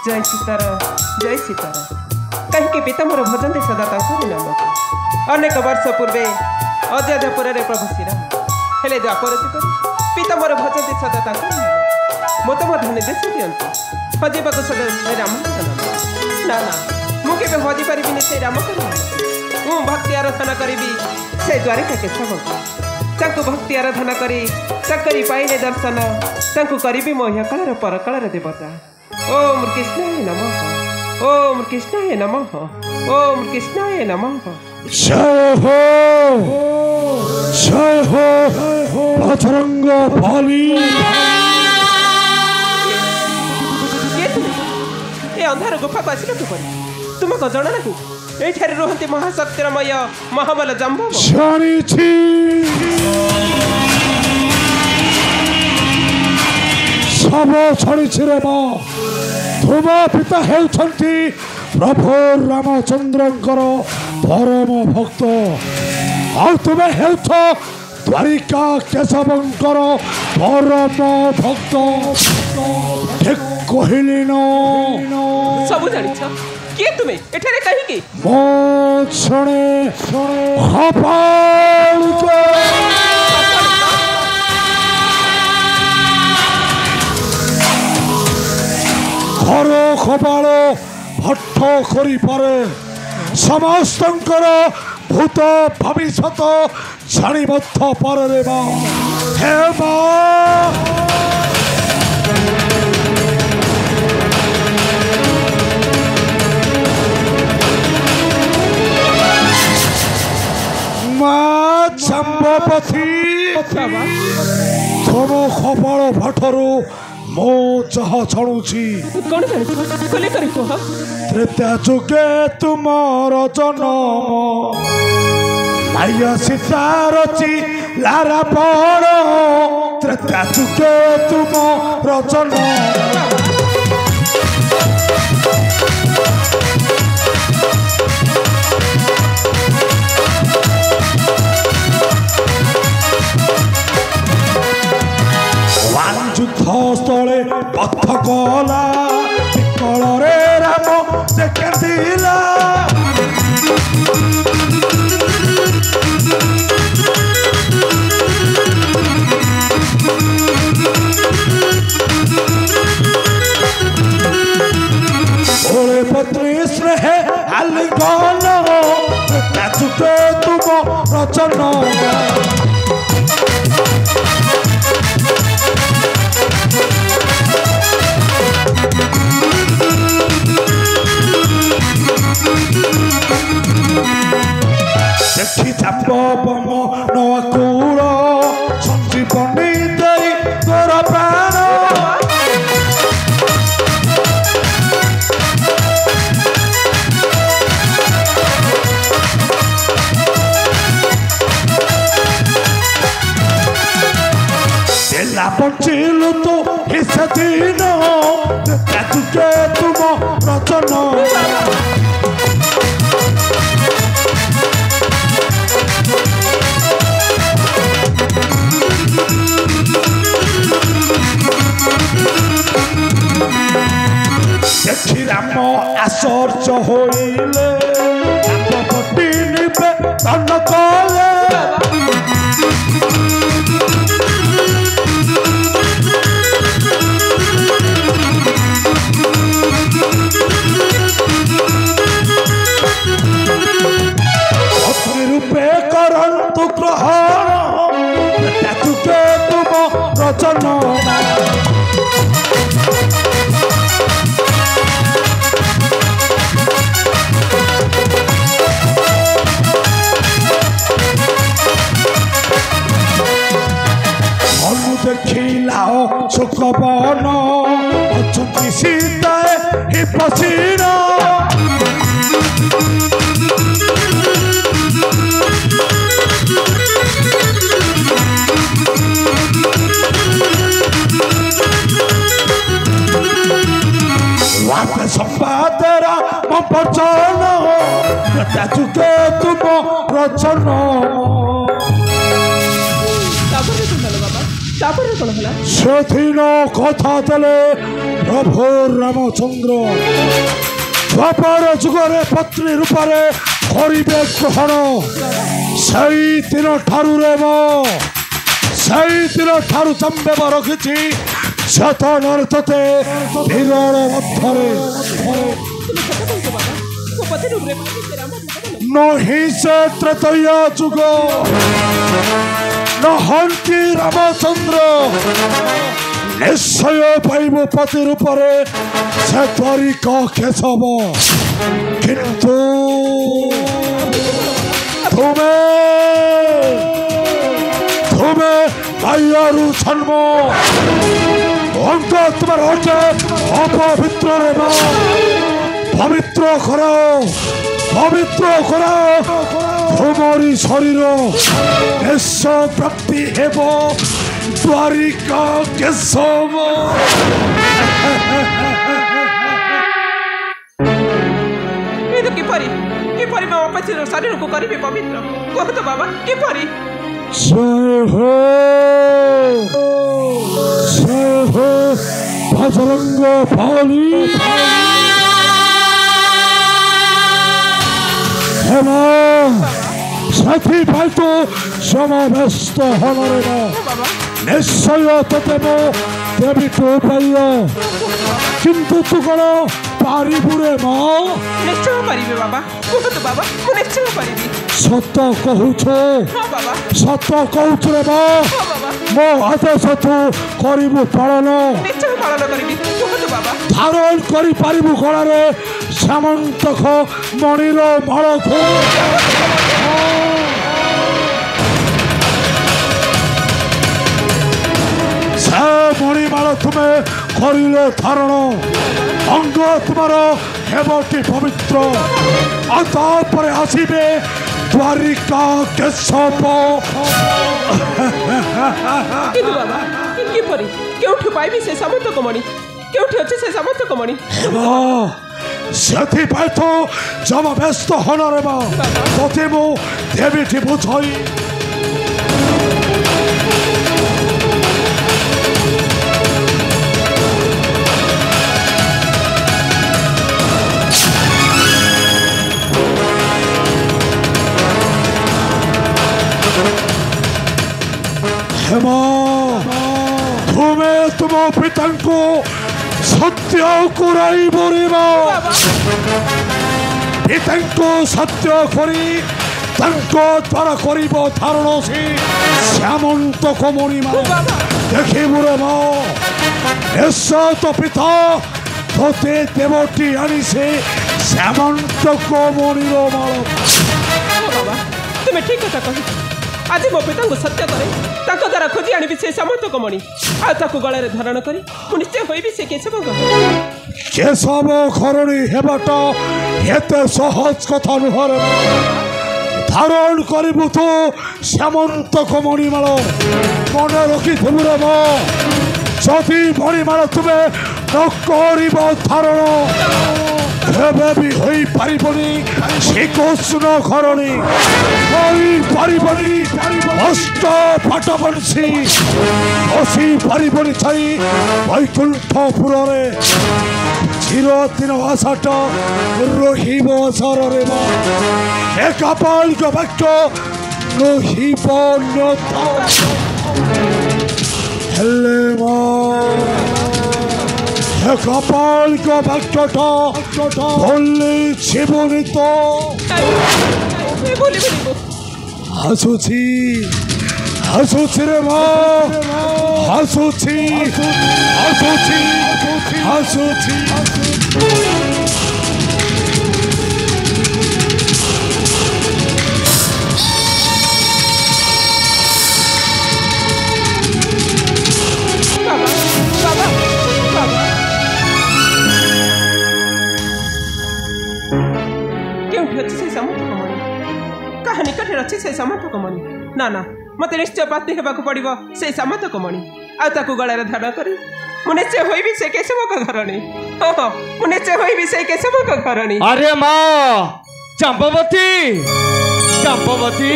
जय सीताराम जय सीताराम कहीं पिता मोर भजन सदा नाम अनेक वर्ष पूर्वे अयोध्यापुर प्रभु श्रीराम हेले द्वापर जुग पिता मोर भजन सदा नाम मत निर्देश दिंतु हजेबा सदा राम ना ना मुझे हजि पारि से राम मु भक्ति आराधना करी से द्वारिका केशव भक्ति आराधना करी पाइले दर्शन करी मह्यकाल परकाल देवता ओम कृष्णाय नमः ओम कृष्णाय नमः ओम कृष्णाय नमः जय हो बजरंग बली ए अंधार गुफा को आसिल किपरि तुम को जणा ना एठारे रहंती महाशक्तिमय महाबल जम्बो जानिछि सब छाड़ी रे बा तुम पिता हेउछंती प्रभु रामचंद्रंकर परम भक्त और तुम हेउछ द्वारिका केशवंकर परम भक्त ठीक कहली न सब जानिछ के तुमे एठारे कहि की मो छणे हपाल को घर कपाल भट्ट करी पारे समस्तंकर भूत भविष्यत जाणीबद्ध पर रे बा हे बा माँ चंपापति तुम कपाल भट्टरू मो चाह छणुची कौन खोले करी कह त्रेता जुगे तुमर जन्म माया सीता रची लारा बड़ त्रेता जुगे तुमर जन्म युद्ध स्थले पथ कला विकल रे राम से केंदिला ओले पत्री स्नेह आलिंगन ताजुटे तुम रचना देखी चाप बम नकुल संजीवनी दई तोर प्राण देला बचिलु तो हिस दिन तुझे तुम रचना देखी राम आश्चर्य होइले आपपटी निबे तन कले पत्नी रूपे करंतु ग्रहण तुझे तुम रचना देखिला सुखवन अछंती सीता ही पसीना वात संपादरा मपचन ताजुके तुम रचना तापर कौन हला সেদিন কথা দেলে প্রভু রামচন্দ্র দ্বাপর যুগরে পত্নী রূপরে করিবে গ্রহণ সেই দিন ঠারু রে সেই দিন ঠারু জন্মেব রখিছি চেতনার তোতে বিরল মধ্যরে নহি সে ত্রেতয় যুগ নহন্তি রামচন্দ্র নিশ্চয় পাইব পতির উপরে সে তরিক কেশব কিন্তু তুমি তুমি ভাইয়ারু জন্ম অন্ত তোমার হচ্ছে অপবিত্র রে মা পবিত্র কর তোমারি শরীর নিঃস্ব প্রাপ্তি হেব দ্বারিকা কেশব किपरि किपरि मो पछिर शरीर को करिबे पवित्र कह तो बाबा किपरि जय हो बजरंग बली हेमा साथी भाई तो समावेश हलरे निश्चय तोते मो देवी तो पाइयो किंतु तू कौन पारिबुरे मा निश्चय पारिबे बाबा कह तो बाबा मु निश्चय पारिबी सत कहूछे हां बाबा सत कहूछ रे मा हां बाबा मो आदेश तू करिबु पालन निश्चय पालन करिबी कह तो बाबा धारण करि पारिबु गळारे सामंतख मणिर माळख से मणिमाळ तुमे करिले धारण अंग तुमार हेबटी पवित्र आतापर आसिबे द्वारिका केशव किंतु बाबा किपरि केउठु पाइबी से सामंतक मणि केउठु अछि से सामंतक मणि हेबा सेथि पाइ तो जमा व्यस्त हन रे बा तते मो देवीठी बुझाई हेमा तुम्हें तुम पिता को सत्य कराई बोरेबा पिता को सत्य करी तंको द्वारा करिब धारण से श्यामंत कमणि मा देखि बोरेबा ऐसा तो पिता तोते देवटी आनी से श्यामंत कमणि रो माल बाबा तुम ठीक कथा कहि आज मो पिता को सत्य करे ताको द्वारा खोजी आनी से सामंतक मणि आ ताको गळे धारण करी मु निश्चय होइबी से केशव घरणी हेबाटा एते सहज कथा नुहर धारण करिबु तो श्यामंतक मणिमाल मन रखि थिबु रे मो जदि मणिमाल तुमे न करिब धारण केबे भी होई पारिबनी श्रीकृष्ण घरणी होई पारिबनी अष्ट पाटबंशी बसी पारिबनी छाई वैकुंठपुर रे चिरदिन आशाट रहिब सररे मा एकापाल को वाक्य रहिब नथा हेले मा कपाल को भक्तटा बोलले जीवनी तो हसुची हसुची रे माँ हसुची हसुची हसुची से सामंतक मणि ना ना मत निश्चय प्राप्ति हेबाक पड़िबो से सामंतक मणि आ ताकू गळारे धारण करी मु निश्चय होइबी से केशवक घरणी ओहो मु निश्चय होइबी से केशवक घरणी अरे मां चंपावती चंपावती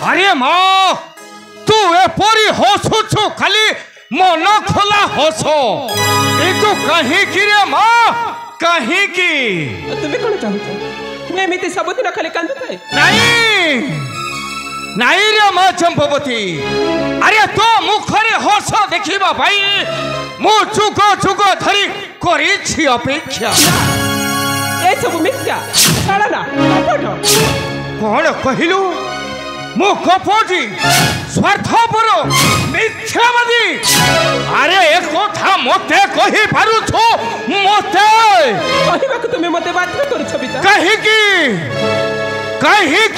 अरे माँ तू एपरी हसुछु खाली मन खोला हस किंतु कहीं की रे माँ कहीं की तुम्हें कौन चाहूଛ एमती सबुदिन खाली कांदुଥାଏ नहीं नहीं रे माँ चंपवती अरे तो मुखरे हस देखिबा भाई मु जुग जुग धरी करिछि अपेक्षा ए सब मिथ्या छाड़ा ना कपट कौन कहिलु मु कपटी स्वार्थपर मिथ्यावादी अरे एक कथा मते कहि पारु छु मते कहबा को तुम्हें मते बाध्य करू छ पिता कहीं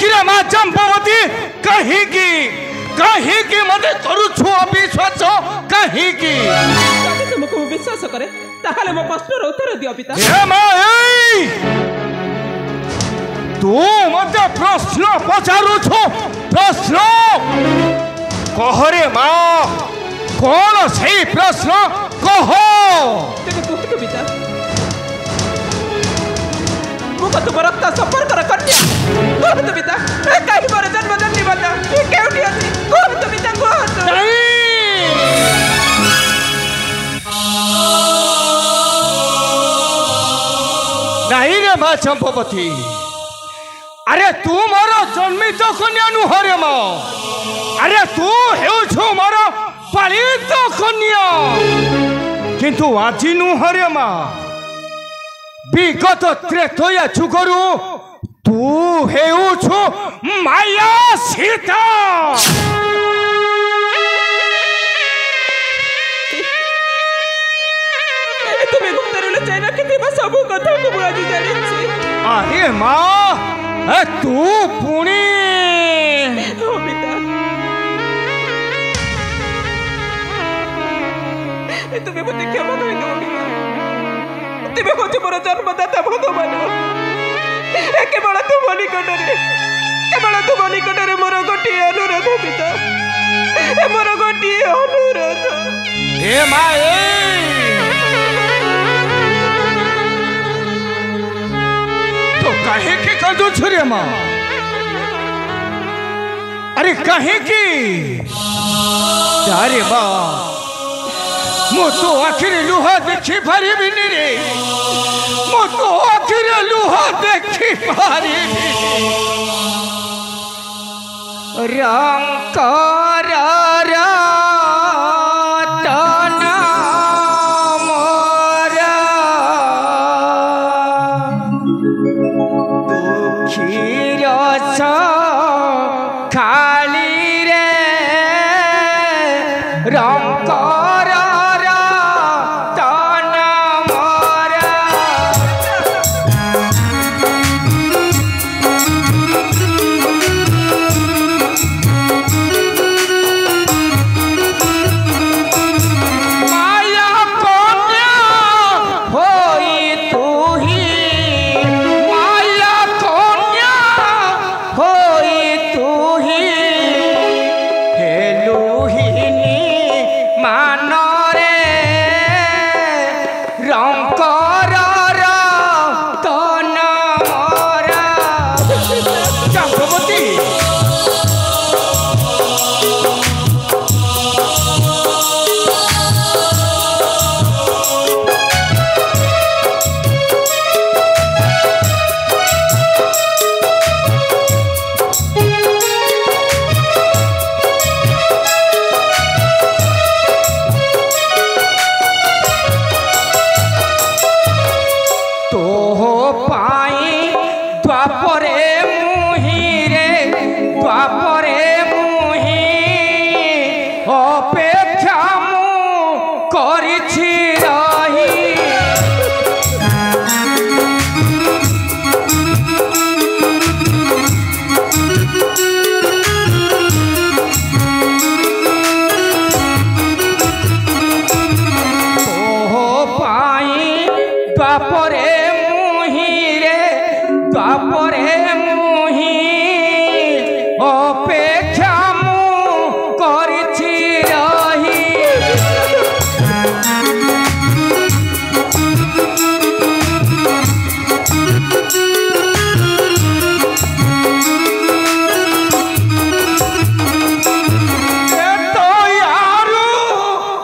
की रे माँ चंपावती कहीं की मते करू छु अविश्वास कहीं की ଯଦି ତୁମକୁ ମୁଁ ବିଶ୍ୱାସ କରେ ତାହେଲେ ମୋ ପ୍ରଶ୍ନର ଉତ୍ତର ଦିଅ ପିତା ए माँ तू मते प्रश्न पचारू छु प्रश्न कह रे माँ कौन सही प्रश्न कह ତେବେ କୁହନ୍ତୁ ପିତା ମୁଁ କତ ରକ୍ତ ସମ୍ପର୍କର କନ୍ୟା କୁହନ୍ତୁ ପିତା କାହିଁ ମୋର ଜନ୍ମ ଜନ୍ମିବନ କେଉଁଠି ଅଛି କୁହନ୍ତୁ ପିତା କୁହନ୍ତୁ नहीं रे माँ चंपवती अरे तू मोर जन्मित कन्या नुह रे माँ अरे तू हेउछु मोर पालित कन्या किंतु आजी नुह रे माँ विगत त्रेतया जुगरु तू हेउछु माया सीता तुम्हें गुप्तरे लुचाई रखिथिबा सबु कथा को ମୁଁ ଆଜି ଜାଣିଛି अरे माँ तू पुणी हो पिता तुम्हें मते क्षमा कर दो तुम्हें हो मोर जन्मदाता भगवान केवल तुम निकटरे मोर गोटिए अनुरोध पिता मोर गोटिए अनुरोध हे माँ तो कहे की कंदू छुरे माँ अरे कहे की अरे माँ मु तो आखिर लुहा देखी पारि रे मु तो आखिर लुहा देखी पारि रंकर मानो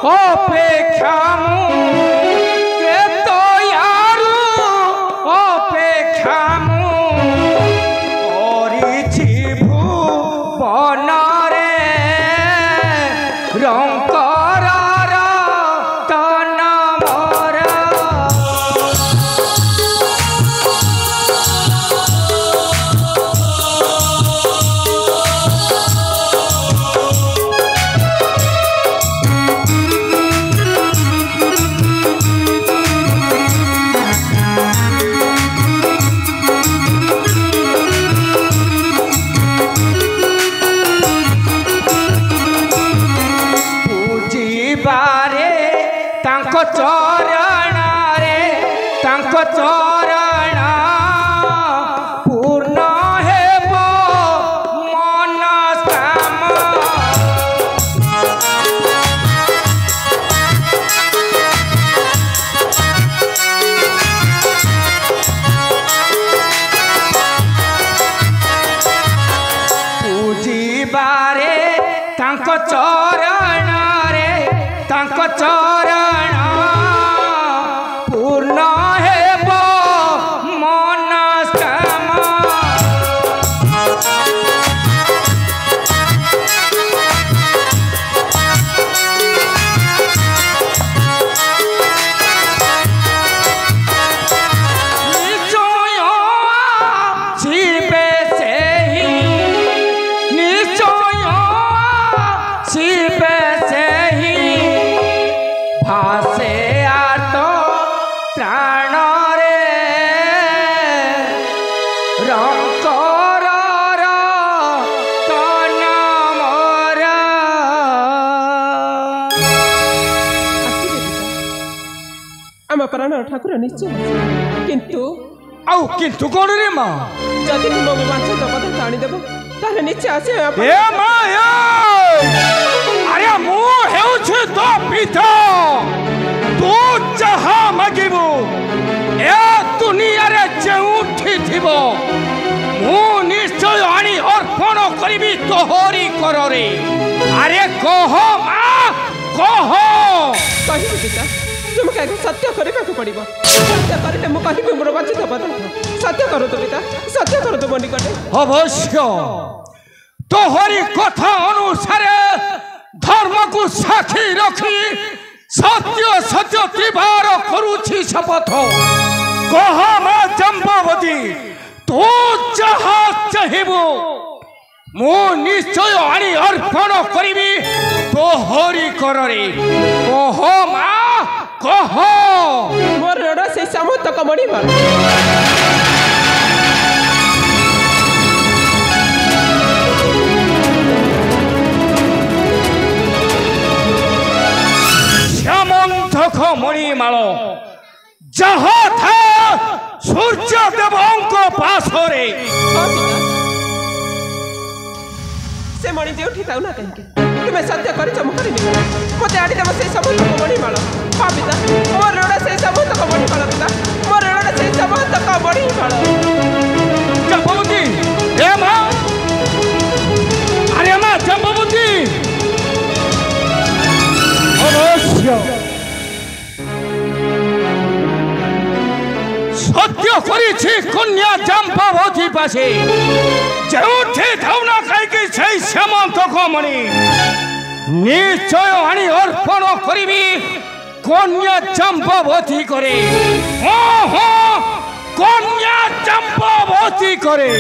অপেক্ষা ত্রেতয়ারু অপেক্ষা করিছি ভুবনরে রঙ্করর তন মোর চরণরে তাঙ্ক চরণ পূর্ণ হেব মনস্কাম ପୂଜିବାରେ ତାଙ୍କ ଚରଣରେ ତାଙ୍କ ଚରଣ ପୂର୍ଣ୍ଣ ହେବ ମନସ୍କାମ ନିଶ୍ଚୟ ଯିବେ ସେହି ନିଶ୍ଚୟ ଯିବେ ସେହି ଭାସେ ଆର୍ତ୍ତ ପ୍ରାଣରେ ରଙ୍କରର ତନ ମୋର ଆମ ପ୍ରାଣ ଠାକୁର ନିଶ୍ଚୟ କିନ୍ତୁ ଆଉ କିନ୍ତୁ କଣ ରେ ମା ଯଦି ତୁମ ମାଛ ପଦାର୍ଥ ଆଣିଦେବ ତାହେଲେ ନିଶ୍ଚୟ ଆସିବେ ଏ ମା ଆରେ ମୁଁ ହେଉଛି ତୋ ପିତା ତୁ ଯାହା ମାଗିବୁ ଏ ଦୁନିଆରେ ଯେଉଁଠି ଥିବ ମୁଁ ନିଶ୍ଚୟ ଆଣି ଅର୍ପଣ କରିବି ତୋହରି କରରେ ଆରେ କହ ମା କହ କହିବି ପିତା ତୁମକୁ ଆଗ ସତ୍ୟ କରିବାକୁ ପଡ଼ିବ ସତ୍ୟ କରିଲେ ମୁଁ କହିବି ମୋର ବାଞ୍ଛିତ ପଦାର୍ଥ ସତ୍ୟ କରନ୍ତୁ ପିତା ସତ୍ୟ କରନ୍ତୁ ମୋ ନିକଟରେ ଅବଶ୍ୟ ତୋହରି କଥା ଅନୁସାରେ ଧର୍ମକୁ ସାକ୍ଷୀ ରଖି ସତ୍ୟ ସତ୍ୟ ତ୍ରିବାର କରୁଛି ଶପଥ କହ ମା ଜମ୍ବବତୀ ତୁ ଯାହା ଚାହିଁବୁ ମୁଁ ନିଶ୍ଚୟ ଆଣି ଅର୍ପଣ କରିବି ତୋହରି କରରେ କହ ମା କହ ମୋର ଋଣ ସେଇ ସାମନ୍ତକ ମଣିମାଳ ଶ୍ୟାମନ୍ତକ ମଣିମାଳ ଯାହା ଥାଏ ସୂର୍ଯ୍ୟଦେବଙ୍କ ପାଶରେ ସେ ମଣି ଯେଉଁଠି ଥାଉ ନା କାହିଁକି ତୁମେ ସତ୍ୟ କରିଛ ମୁଁ କରିନି ମୋତେ ଆଣିଦେବ ସେଇ ସାମନ୍ତକ ମଣିମାଳ ହଁ ପିତା ମୋ ଋଣ ସେଇ ସାମନ୍ତକ ମଣିମାଳ ପିତା ମୋ ଋଣ ସେଇ ସାମନ୍ତକ ମଣିମାଳ ଜମ୍ବବତୀ ଏ ମା ଆରେ ମା ଜମ୍ବବତୀ ଅବଶ୍ୟ ସତ୍ୟ କରିଛି କନ୍ୟା ଜମ୍ବବତୀ ପାଶେ ଯେଉଁଠି ଥାଉନା କାହିଁକି ସେଇ ଶ୍ୟାମନ୍ତକ ମଣି ନିଶ୍ଚୟ ଆଣି ଅର୍ପଣ କରିବି କନ୍ୟା ଜମ୍ବବତୀ করে ହଁ ହଁ କନ୍ୟା ଜମ୍ବବତୀ করে